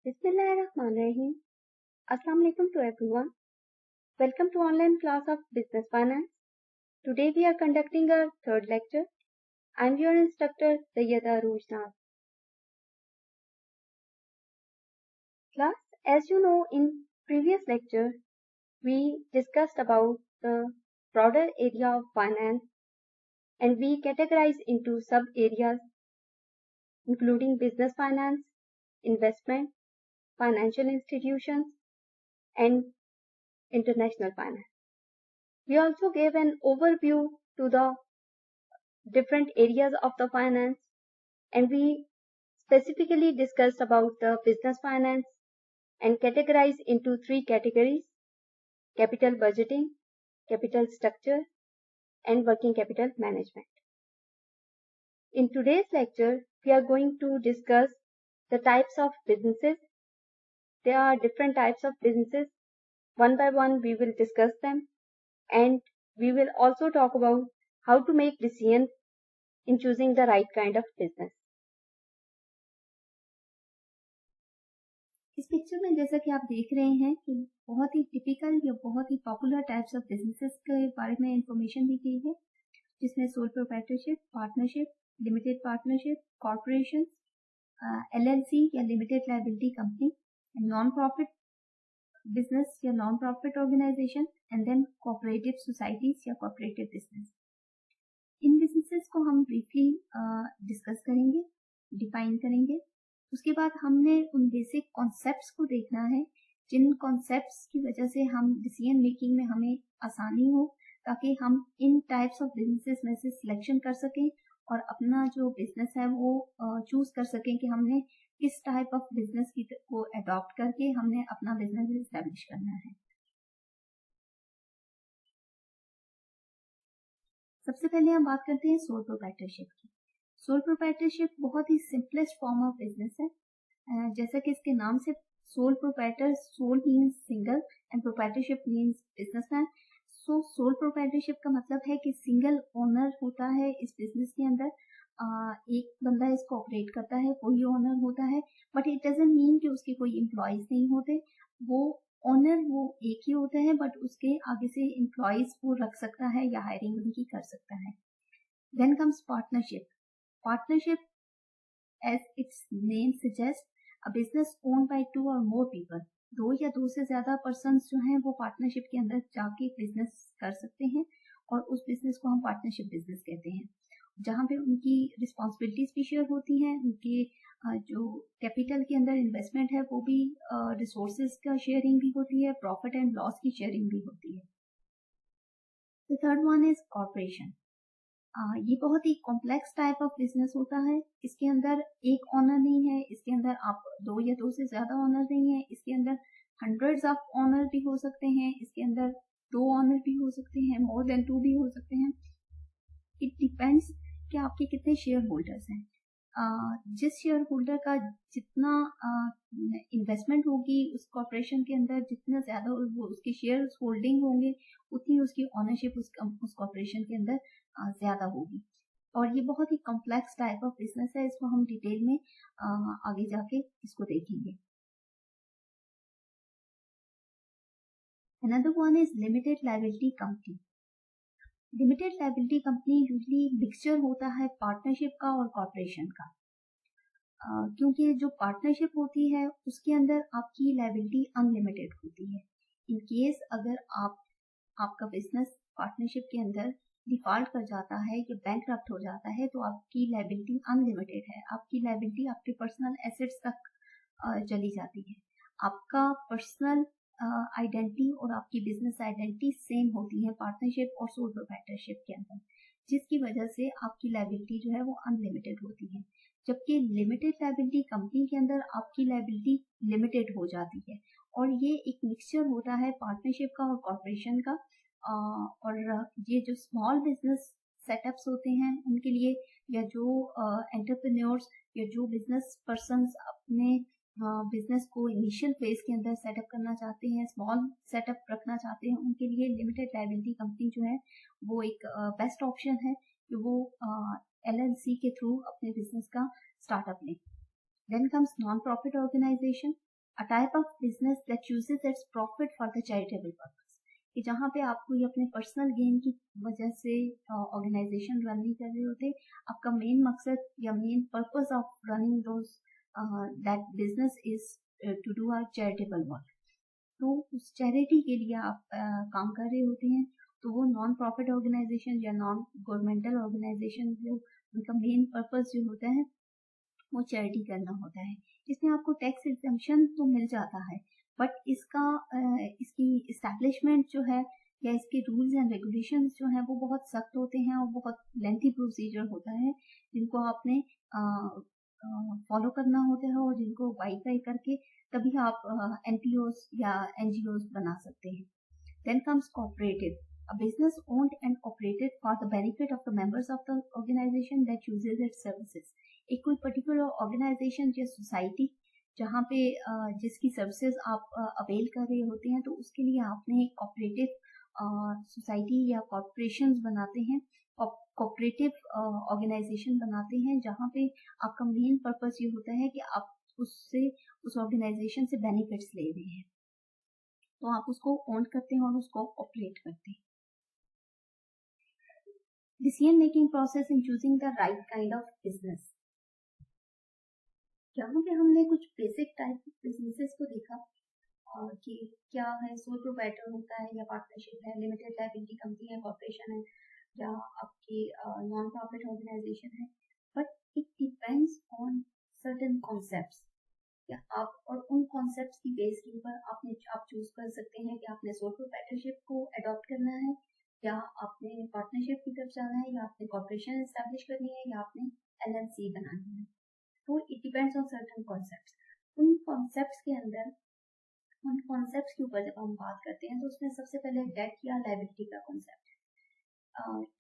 Bismillahirrahmanirrahim. Assalamu alaikum to everyone. Welcome to online class of Business Finance. Today we are conducting our third lecture. I am your instructor Sayyida Rujnaz. Class, as you know, in previous lecture we discussed about the broader area of finance and we categorized into sub areas including business finance, investment, financial institutions, and international finance. We also gave an overview to the different areas of the finance and we specifically discussed about the business finance and categorized into three categories: capital budgeting, capital structure, and working capital management. In today's lecture, we are going to discuss the types of businesses. There are different types of businesses. One by one, we will discuss them, and we will also talk about how to make decisions in choosing the right kind of business. इस picture में जैसा कि आप देख रहे हैं कि बहुत ही टिपिकल या बहुत ही पॉपुलर टाइप्स ऑफ बिजनेसेस के बारे में इंफॉर्मेशन दी गई है, जिसमें sole proprietorship, partnership, limited partnership, corporation, LLC या limited liability company, non profit business या non profit organisation, and then cooperative societies या कोऑपरेटिव बिजनेस। इन बिजनेसेस को हम ब्रीफली डिस्कस करेंगे, डिफाइन करेंगे। उसके बाद हमने उन बेसिक कॉन्सेप्ट्स को देखना है जिन कॉन्सेप्ट्स की वजह से हम डिसीजन मेकिंग में हमें आसानी हो, ताकि हम इन टाइप्स ऑफ बिजनेसेस में से सिलेक्शन कर सकें और अपना जो बिजनेस है वो चूज कर सकें कि हमने किस टाइप ऑफ बिजनेस को अडॉप्ट करके हमने अपना बिजनेस एस्टेब्लिश करना है। सबसे पहले हम बात करते हैं सोल प्रोप्राइटरशिप की। सोल प्रोप्राइटरशिप बहुत ही सिंपलेस्ट फॉर्म ऑफ बिजनेस है। जैसा कि इसके नाम से sole proprietor, sole means single and proprietorship means businessman. So sole proprietorship का मतलब है कि सिंगल ओनर होता है इस बिजनेस के अंदर, एक बंदा इसको ऑपरेट करता है, वही ओनर होता है। बट इट डजंट मीन कि उसके कोई एम्प्लॉयज नहीं होते, वो ओनर वो एक ही होता है, बट उसके आगे से एम्प्लॉयज वो रख सकता है या हायरिंग उनकी कर सकता है। Then comes partnership. Partnership, as its name suggests, a business owned by two or more people, दो या दो से ज्यादा पर्सन्स जो हैं वो पार्टनरशिप के अंदर जाके बिजनेस कर सकते हैं और उस बिजनेस को हम पार्टनरशिप बिजनेस कहते हैं, जहाँ पे उनकी रिस्पॉन्सिबिलिटीज भी शेयर होती हैं, उनके जो कैपिटल के अंदर इन्वेस्टमेंट है वो भी, रिसोर्सेज का शेयरिंग भी होती है, प्रॉफिट एंड लॉस की शेयरिंग भी होती है। The third one is corporation. ये बहुत ही कॉम्प्लेक्स टाइप ऑफ बिजनेस होता है। इसके अंदर एक ओनर नहीं है, इसके अंदर आप दो या दो से ज्यादा ओनर नहीं है, इसके अंदर हंड्रेड्स ऑफ ओनर भी हो सकते हैं, इसके अंदर दो ओनर भी हो सकते हैं, मोर देन टू भी हो सकते हैं। इट डिपेंड्स कि आपके कितने शेयर होल्डर्स हैं। जिस शेयर होल्डर का जितना इन्वेस्टमेंट होगी उस कॉर्पोरेशन के अंदर, जितना ज्यादा उसके शेयर होल्डिंग होंगे, उतनी उसकी ओनरशिप उस कॉर्पोरेशन के अंदर ज्यादा होगी। और ये बहुत ही कॉम्प्लेक्स टाइप ऑफ बिजनेस है, इसको हम डिटेल में आगे जाके इसको देखेंगे। Another one is limited liability company. Limited liability company usually mixture होता है पार्टनरशिप का और कॉर्पोरेशन का, क्योंकि जो पार्टनरशिप होती है उसके अंदर आपकी लायबिलिटी अनलिमिटेड होती है। इन केस अगर आपका बिजनेस पार्टनरशिप के अंदर डिफॉल्ट कर जाता है या बैंकरप्ट हो जाता है तो आपकी लायबिलिटी अनलिमिटेड है, आपकी लायबिलिटी आपके पर्सनल एसेट्स तक चली जाती है। आपका पर्सनल आइडेंटिटी और आपकी बिजनेस आइडेंटिटी सेम होती है पार्टनरशिप और सोल प्रोप्राइटरशिप के अंदर, जिसकी वजह से आपकी लायबिलिटी जो है वो अनलिमिटेड होती है। जबकि लिमिटेड लायबिलिटी कंपनी के अंदर आपकी लायबिलिटी लिमिटेड हो जाती है और ये एक मिक्सचर होता है पार्टनरशिप का और कॉर्पोरेशन का। और ये जो स्मॉल बिजनेस सेटअप्स होते हैं उनके लिए, या जो एंटरप्रेन्योर्स या जो बिजनेस पर्सन्स अपने बिजनेस को इनिशियल फेज के अंदर सेटअप करना चाहते हैं, स्मॉल सेटअप रखना चाहते हैं, उनके लिए लिमिटेड लायबिलिटी कंपनी जो है वो एक बेस्ट ऑप्शन है कि वो एलएलसी के थ्रू अपने बिजनेस का स्टार्टअप लें। Then comes non profit organisation. A type of business that uses its profit for the charitable purpose, कि जहाँ पे आप कोई अपने पर्सनल गेन की वजह से ऑर्गेनाइजेशन रन नहीं कर रहे होते, आपका मेन मकसद या main purpose of running those that business is to do a charitable work. तो उस चैरिटी के लिए आप काम कर रहे होते हैं, तो वो नॉन प्रॉफिट ऑर्गेनाइजेशन या नॉन गवर्नमेंटल ऑर्गेनाइजेशन जो उनका मेन पर्पस जो होता है वो चैरिटी करना होता है। इसमें आपको टैक्स एग्जम्पशन तो मिल जाता है, बट इसकी इस्टेब्लिशमेंट जो है या इसके रूल्स एंड रेगुलेशंस जो हैं वो बहुत सख्त होते हैं और बहुत लेंथी प्रोसीजर होता है, जिनको आपने फॉलो करना होता है और जिनको वाईफाई करके तभी आप एनपीओस या एनजीओस बना सकते हैं। Then comes cooperative, a business owned and operated for the benefit of the members of the organization that uses its services. एक कोई particular organization या society जहाँ पे जिसकी सर्विसेज आप अवेल कर रहे होते हैं, तो उसके लिए आपने एक कोऑपरेटिव सोसाइटी या कॉर्पोरेशन बनाते हैं, कोऑपरेटिव ऑर्गेनाइजेशन बनाते हैं, जहाँ पे आपका मेन पर्पस ये होता है कि आप उस ऑर्गेनाइजेशन से बेनिफिट्स ले रहे हैं, तो आप उसको ओन करते हैं और उसको ऑपरेट करते हैं। Decision making process in choosing the right kind of business, यहाँ पे हमने कुछ बेसिक टाइप ऑफ बिजनेसेस को देखा और कि क्या है, सोल प्रोप्राइटर होता है या पार्टनरशिप है, लिमिटेड लायबिलिटी कंपनी है, कॉर्पोरेशन है या आपकी नॉन प्रॉफिट ऑर्गेनाइजेशन है, but it depends on certain concepts. या आप और उन कॉन्सेप्ट्स की बेस के ऊपर आप चूज कर सकते हैं कि आपने सोल प्रोप्राइटरशिप को अडॉप्ट करना है या आपने पार्टनरशिप की तरफ जाना है या आपने कॉर्पोरेशन एस्टैब्लिश करनी है या आपने एलएलसी बनानी है। तो it depends on certain concepts. उन कॉन्सेप्ट्स के ऊपर जब हम बात करते हैं तो उसमें सबसे पहले डेट या लायबिलिटी का कॉन्सेप्ट है।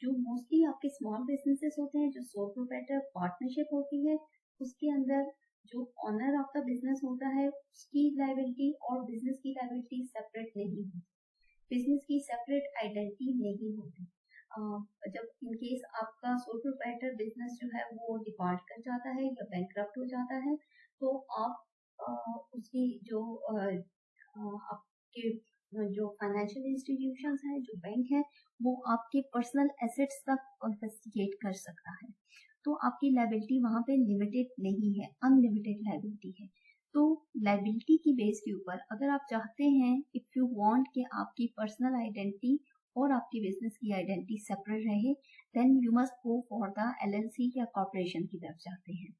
जो मोस्टली आपके स्मॉल बिजनेसेस होते हैं, जो सोल प्रोप्राइटर पार्टनरशिप होती है, उसके अंदर जो ऑनर ऑफ द बिजनेस होता है उसकी लायबिलिटी और बिजनेस की लायबिलिटी सेपरेट नहीं होती, बिजनेस की सेपरेट आइडेंटिटी नहीं होती। जब इन केस आपका सोल प्रोप्राइटर बिजनेस जो है वो डिफॉल्ट कर जाता है या बैंकक्रप्ट हो जाता है, तो आप उसकी जो आपके जो फाइनेंशियल इंस्टीट्यूशंस हैं, जो बैंक है, वो आपके पर्सनल एसेट्स तक कॉन्फिस्केट कर सकता है। तो आपकी लायबिलिटी वहां पे लिमिटेड नहीं है, अनलिमिटेड लायबिलिटी है। तो लायबिलिटी की बेस के ऊपर अगर आप चाहते हैं, इफ यू वांट कि आपकी पर्सनल आइडेंटिटी और आपकी बिजनेस की आइडेंटिटी सेपरेट रहे, then you must go for the LLC या कॉर्पोरेशन की तरफ जाते हैं,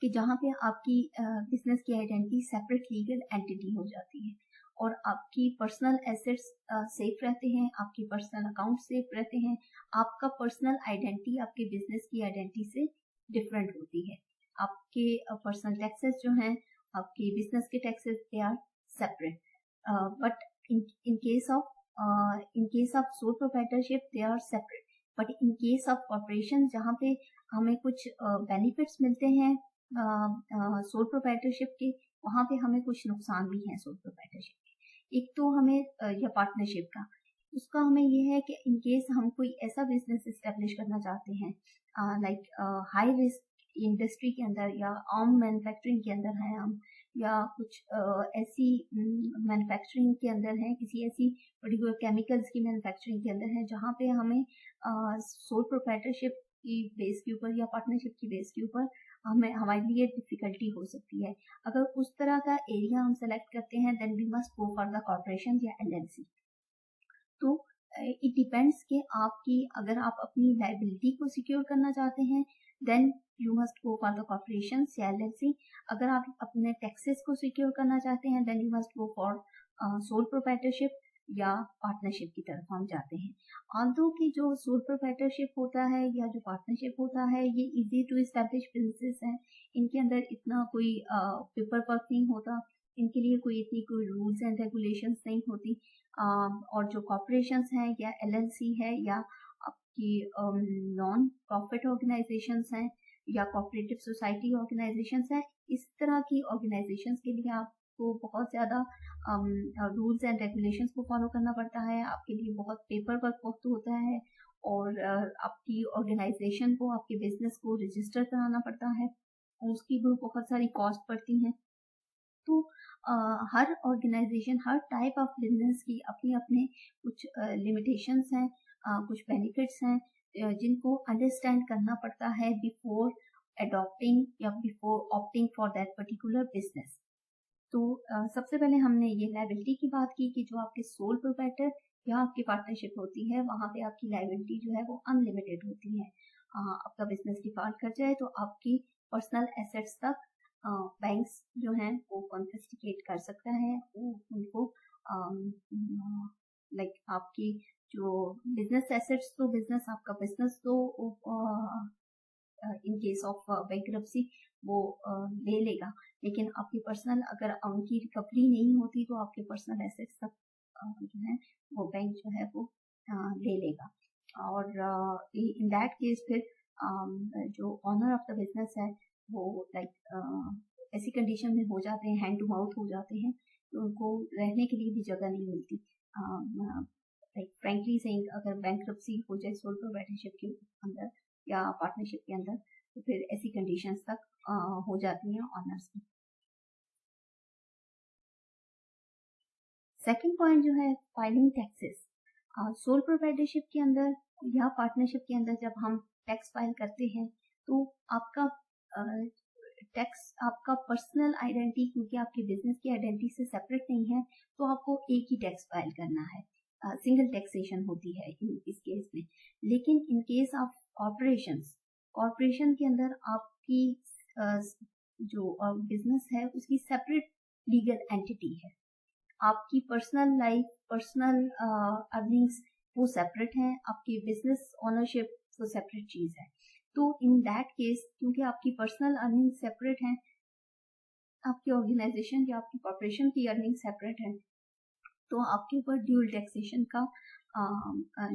कि जहाँ पे आपकी बिजनेस की आइडेंटिटी सेपरेट लीगल एंटिटी हो जाती है और आपकी पर्सनल एसेट्स सेफ रहते हैं, आपकी पर्सनल अकाउंट सेफ रहते हैं, आपका पर्सनल आइडेंटिटी आपके बिजनेस की आइडेंटिटी से डिफरेंट होती है। आपके पर्सनल टैक्सेस जो हैं, आपके बिजनेस के taxes they are separate, but in case of sole proprietorship they are separate, but in case of corporation जहाँ पे हमें कुछ बेनिफिट्स मिलते हैं सोल प्रोप्राइटरशिप के, वहाँ पे हमें कुछ नुकसान भी हैं सोल प्रोप्राइटरशिप के। एक तो हमें या पार्टनरशिप का, उसका हमें ये है कि इन केस हम कोई ऐसा बिजनेस इस्टेब्लिश करना चाहते हैं लाइक हाई रिस्क इंडस्ट्री के अंदर या आर्म मैन्युफैक्चरिंग के अंदर है हम, या कुछ ऐसी मैन्युफैक्चरिंग के अंदर है, किसी ऐसी पर्टिकुलर केमिकल्स की मैन्युफैक्चरिंग के अंदर है जहाँ पे हमें सोल प्रोप्राइटरशिप की बेस के ऊपर या पार्टनरशिप की बेस के ऊपर हमें हमारे लिए डिफिकल्टी हो सकती है। अगर उस तरह का एरिया हम सेलेक्ट करते हैं, then we must go for the corporation या एलएलसी। तो इट डिपेंड्स कि आपकी, अगर आप अपनी लायबिलिटी को सिक्योर करना चाहते हैं, then you must go for the corporation या एलएलसी। अगर आप अपने टैक्सेस को सिक्योर करना चाहते हैं, then you must go for sole proprietorship या पार्टनरशिप की तरफ हम जाते हैं। ऑल्दो कि जो सोल प्रोप्राइटरशिप होता है या जो पार्टनरशिप होता है, ये इजी टू एस्टैब्लिश बिजनेस हैं, इनके अंदर इतना कोई पेपर वर्क नहीं होता, इनके लिए इतनी कोई रूल्स एंड रेगुलेशंस नहीं होती। और जो कॉर्पोरेशंस हैं या एलएलसी है या आपकी नॉन प्रॉफिट ऑर्गेनाइजेशंस हैं या कोऑपरेटिव सोसाइटी ऑर्गेनाइजेशंस हैं, इस तरह की ऑर्गेनाइजेशंस के लिए आपको बहुत ज़्यादा रूल्स एंड रेगुलेशंस को फॉलो करना पड़ता है, आपके लिए बहुत पेपर वर्क वक्त होता है और आपकी ऑर्गेनाइजेशन को, आपके बिजनेस को रजिस्टर कराना पड़ता है और उसकी भी बहुत सारी कॉस्ट पड़ती हैं। तो हर ऑर्गेनाइजेशन, हर टाइप ऑफ बिजनेस की अपने अपने कुछ लिमिटेशंस हैं, कुछ बेनिफिट्स हैं जिनको अंडरस्टैंड करना पड़ता है बिफोर अडॉप्टिंग या before opting for that particular business. तो सबसे पहले हमने ये लायबिलिटी की बात की कि जो आपके सोल प्रोप्राइटर या आपकी पार्टनरशिप होती है वहाँ पे आपकी लायबिलिटी जो है वो अनलिमिटेड होती है। आपका बिजनेस डिफॉल्ट कर जाए तो आपकी पर्सनल एसेट्स तक बैंक्स जो हैं वो कॉन्फिस्केट कर सकता है, वो उनको लाइक आपकी जो बिजनेस एसेट्स, तो बिजनेस आपका बिजनेस तो इन केस ऑफ बैंक्रप्सी वो ले लेगा, लेकिन आपकी पर्सनल अगर उनकी रिकवरी नहीं होती तो आपके पर्सनल एसेट्स तक जो है वो बैंक जो है वो ले लेगा। और इन दैट केस फिर जो ऑनर ऑफ द बिजनेस है वो लाइक ऐसी कंडीशन में हो जाते हैं, हैंड टू माउथ हो जाते हैं, तो उनको रहने के लिए भी जगह नहीं मिलती। लाइक फ्रेंकली सेइंग, अगर बैंक्रप्सी हो जाए सोल प्रोप्राइटरशिप के अंदर या पार्टनरशिप के अंदर तो फिर ऐसी कंडीशंस तक हो जाती हैं ऑनर्स की। सेकंड पॉइंट जो है फाइलिंग टैक्सेस। सोल प्रोप्राइटरशिप के अंदर या पार्टनरशिप के अंदर जब हम टैक्स फाइल करते हैं तो आपका टैक्स, आपका पर्सनल आइडेंटिटी, क्योंकि आपके बिजनेस की आइडेंटिटी से सेपरेट नहीं है तो आपको एक ही टैक्स फाइल करना है, सिंगल टैक्सेशन होती है इस केस में। लेकिन इन केस ऑफ कॉर्पोरेशन के अंदर आपकी जो बिजनेस है उसकी सेपरेट लीगल एंटिटी है, आपकी पर्सनल लाइफ, पर्सनल अर्निंग्स वो सेपरेट हैं, आपकी बिजनेस ओनरशिप वो सेपरेट चीज है। तो इन दैट केस क्योंकि आपकी पर्सनल अर्निंग सेपरेट है, आपकी ऑर्गेनाइजेशन या आपकी कॉर्पोरेशन की अर्निंग सेपरेट है, तो आपके ऊपर ड्यूल टैक्सेशन का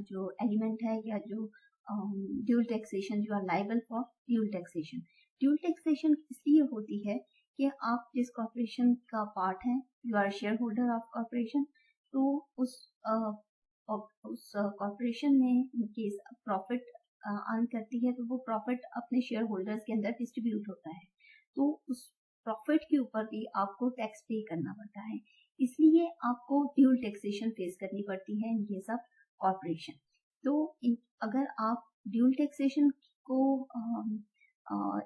जो एलिमेंट है या जो dual taxation, you are liable for dual taxation. Dual taxation इसलिए होती है कि आप जिस कॉर्पोरेशन का पार्ट है, you are shareholder of corporation, तो उस कॉर्पोरेशन में केस प्रॉफिट अर्न करती है तो वो प्रॉफिट अपने शेयर होल्डर्स के अंदर डिस्ट्रीब्यूट होता है, तो उस प्रॉफिट के ऊपर भी आपको टैक्स पे करना पड़ता है, इसलिए आपको ड्यूल टैक्सेशन फेस करनी पड़ती है इन केस ऑफ कॉर्पोरेशन। तो अगर आप ड्यूल टैक्सेशन को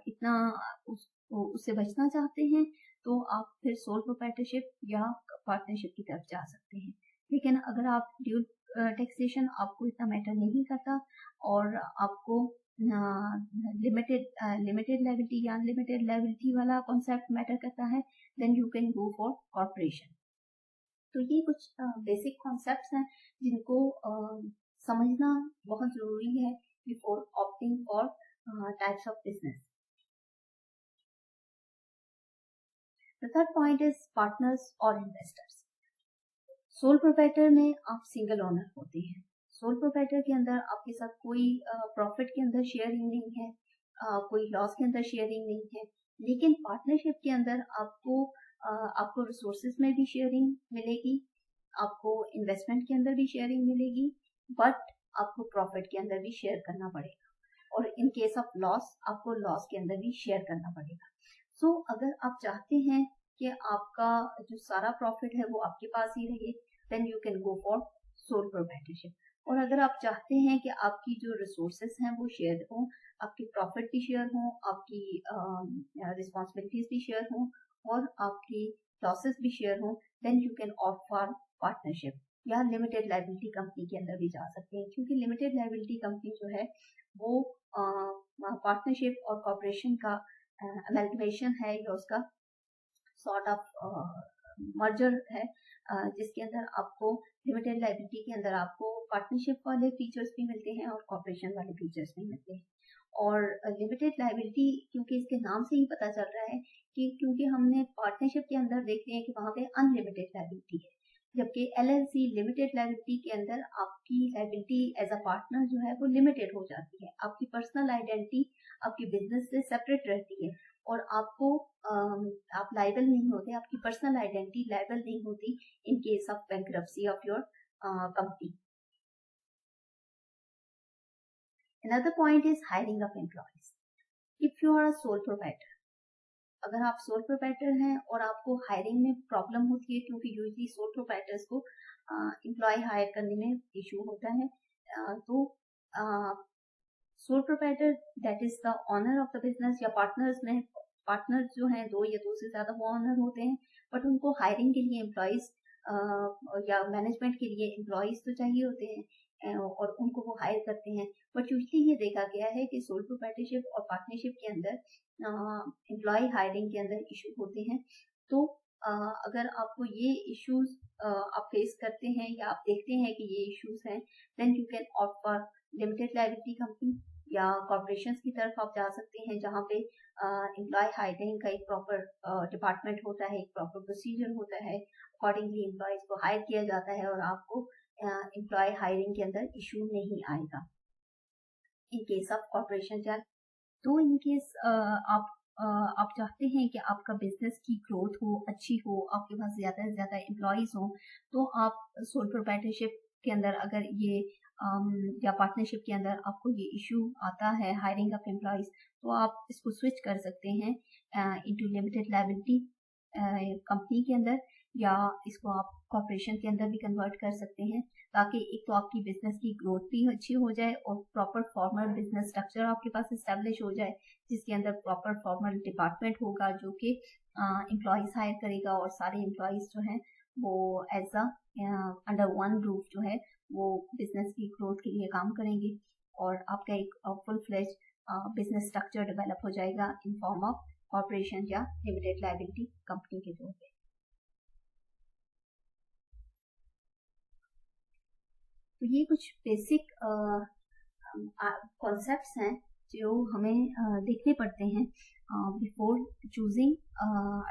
इतना उससे बचना चाहते हैं तो आप फिर सोल प्रोप्राइटरशिप या पार्टनरशिप की तरफ जा सकते हैं। लेकिन अगर आप ड्यूल टैक्सेशन आपको इतना मैटर नहीं करता और आपको लिमिटेड लायबिलिटी या अनलिमिटेड लायबिलिटी वाला कॉन्सेप्ट मैटर करता है, then you can go for corporation. तो ये कुछ बेसिक कॉन्सेप्ट्स हैं जिनको समझना बहुत जरूरी है before opting for types of business. The third point is partners और investors. सोल प्रोप्राइटर में आप सिंगल ओनर होते हैं। सोल प्रोप्राइटर के अंदर आपके साथ कोई प्रॉफिट के अंदर शेयरिंग नहीं है, कोई लॉस के अंदर शेयरिंग नहीं है। लेकिन पार्टनरशिप के अंदर आपको रिसोर्सेज में भी शेयरिंग मिलेगी, आपको इन्वेस्टमेंट के अंदर भी शेयरिंग मिलेगी, बट आपको प्रॉफिट के अंदर भी शेयर करना पड़ेगा, और इन केस ऑफ लॉस आपको लॉस के अंदर भी शेयर करना पड़ेगा। सो अगर आप चाहते हैं कि आपका जो सारा प्रॉफिट है वो आपके पास ही रहे, then you can go for sole proprietorship. और अगर आप चाहते हैं कि आपकी जो रिसोर्सेस हैं वो शेयर हों, आपकी प्रॉफिट भी शेयर हों, आपकी रिस्पॉन्सिबिलिटीज भी शेयर हों और आपकी लॉसेस भी शेयर हों, then you can opt for partnership या लिमिटेड लायबिलिटी कंपनी के अंदर भी जा सकते हैं, क्योंकि लिमिटेड लायबिलिटी कंपनी जो है वो पार्टनरशिप और कॉर्पोरेशन का अमेल्गमेशन है या उसका सॉर्ट ऑफ मर्जर है, जिसके अंदर आपको लिमिटेड लायबिलिटी के अंदर आपको पार्टनरशिप वाले फीचर्स भी मिलते हैं और कॉर्पोरेशन वाले फीचर्स भी मिलते हैं। और लिमिटेड लायबिलिटी क्योंकि इसके नाम से ही पता चल रहा है कि क्योंकि हमने पार्टनरशिप के अंदर देखते हैं कि वहां पे अनलिमिटेड लायबिलिटी है, जबकि LLC लिमिटेड लायबिलिटी के अंदर आपकी लायबिलिटी एज अ पार्टनर जो है वो लिमिटेड हो जाती है, आपकी पर्सनल आइडेंटिटी आपकी बिजनेस से सेपरेट रहती है और आपको आप लायबल नहीं होते, आपकी पर्सनल आइडेंटिटी लायबल नहीं होती इन case of bankruptcy of your company. Another point is hiring of employees. If you are a sole proprietor, अगर आप सोल प्रोप्राइटर हैं और आपको हायरिंग में प्रॉब्लम होती है, क्योंकि यूजली सोल प्रोप्राइटर्स को एम्प्लॉय हायर करने में इशू होता है, तो sole proprietor that is the owner of the business, या पार्टनर्स जो हैं दो या दो से ज्यादा वो ऑनर होते हैं, बट उनको हायरिंग के लिए एम्प्लॉयज या मैनेजमेंट के लिए एम्प्लॉयज तो चाहिए होते हैं और उनको वो हायर करते हैं। बट यूजली ये देखा गया है कि सोल प्रोप्राइटरशिप और पार्टनरशिप के अंदर एम्प्लॉय हायरिंग के अंदर इशू होते हैं। तो अगर आपको ये इश्यूज आप फेस करते हैं या आप देखते हैं कि ये इश्यूज हैं, then you can opt for limited liability company या कॉर्पोरेशन की तरफ आप जा सकते हैं, जहाँ पे एम्प्लॉय हायरिंग का एक प्रॉपर डिपार्टमेंट होता है, एक प्रॉपर प्रोसीजर होता है, अकॉर्डिंगली एम्प्लॉयज को हायर किया जाता है और आपको एम्प्लॉय हायरिंग के अंदर इशू नहीं आएगा। इन केस ऑफ कॉर्पोरेशन या तो इन केस आप चाहते हैं कि आपका बिजनेस की ग्रोथ हो, अच्छी हो, आपके पास ज्यादा से ज्यादा एम्प्लॉयज हो, तो आप सोल प्रोप्राइटरशिप के अंदर अगर ये या पार्टनरशिप के अंदर आपको ये इशू आता है हायरिंग ऑफ एम्प्लॉयज, तो आप इसको स्विच कर सकते हैं इनटू लिमिटेड लायबिलिटी कंपनी के अंदर, या इसको आप कॉर्पोरेशन के अंदर भी कन्वर्ट कर सकते हैं, ताकि एक तो आपकी बिजनेस की ग्रोथ भी अच्छी हो जाए और प्रॉपर फॉर्मल बिजनेस स्ट्रक्चर आपके पास इस्टेब्लिश हो जाए, जिसके अंदर प्रॉपर फॉर्मल डिपार्टमेंट होगा जो कि एम्प्लॉयज हायर करेगा और सारे एम्प्लॉयज जो हैं वो as a under one roof जो है वो बिजनेस की ग्रोथ के लिए काम करेंगे और आपका एक full fledge business structure develop हो जाएगा इन फॉर्म ऑफ कॉर्पोरेशन या लिमिटेड लायबिलिटी कंपनी के तौर पे। तो ये कुछ बेसिक कॉन्सेप्ट्स हैं जो हमें देखने पड़ते हैं before choosing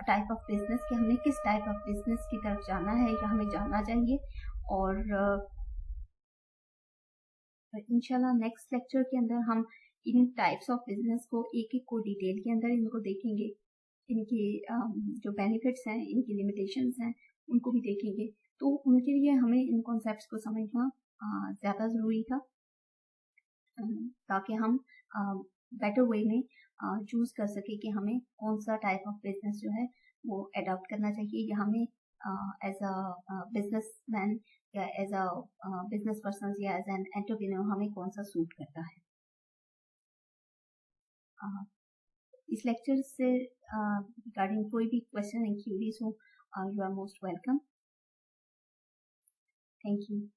type of business, कि हमें किस टाइप ऑफ बिजनेस की तरफ जाना है या हमें जाना चाहिए। और इंशाल्लाह नेक्स्ट लेक्चर के अंदर हम इन टाइप्स ऑफ बिजनेस को एक एक को डिटेल के अंदर इनको देखेंगे, इनके जो बेनिफिट्स हैं, इनकी लिमिटेशंस हैं, उनको भी देखेंगे। तो उनके लिए हमें इन कॉन्सेप्ट्स को समझना ज़्यादा ज़रूरी था, ताकि हम बेटर वे में चूज़ कर सके कि हमें कौन सा टाइप ऑफ बिजनेस जो है वो अडॉप्ट करना चाहिए, या हमें एज अ बिजनेसमैन या एज अ बिजनेस पर्सन या एज एन एंटरप्रेन्योर हमें कौन सा सूट करता है। इस लेक्चर से रिगार्डिंग कोई भी क्वेश्चन एंड क्यूरीज हो, you are most welcome. Thank you.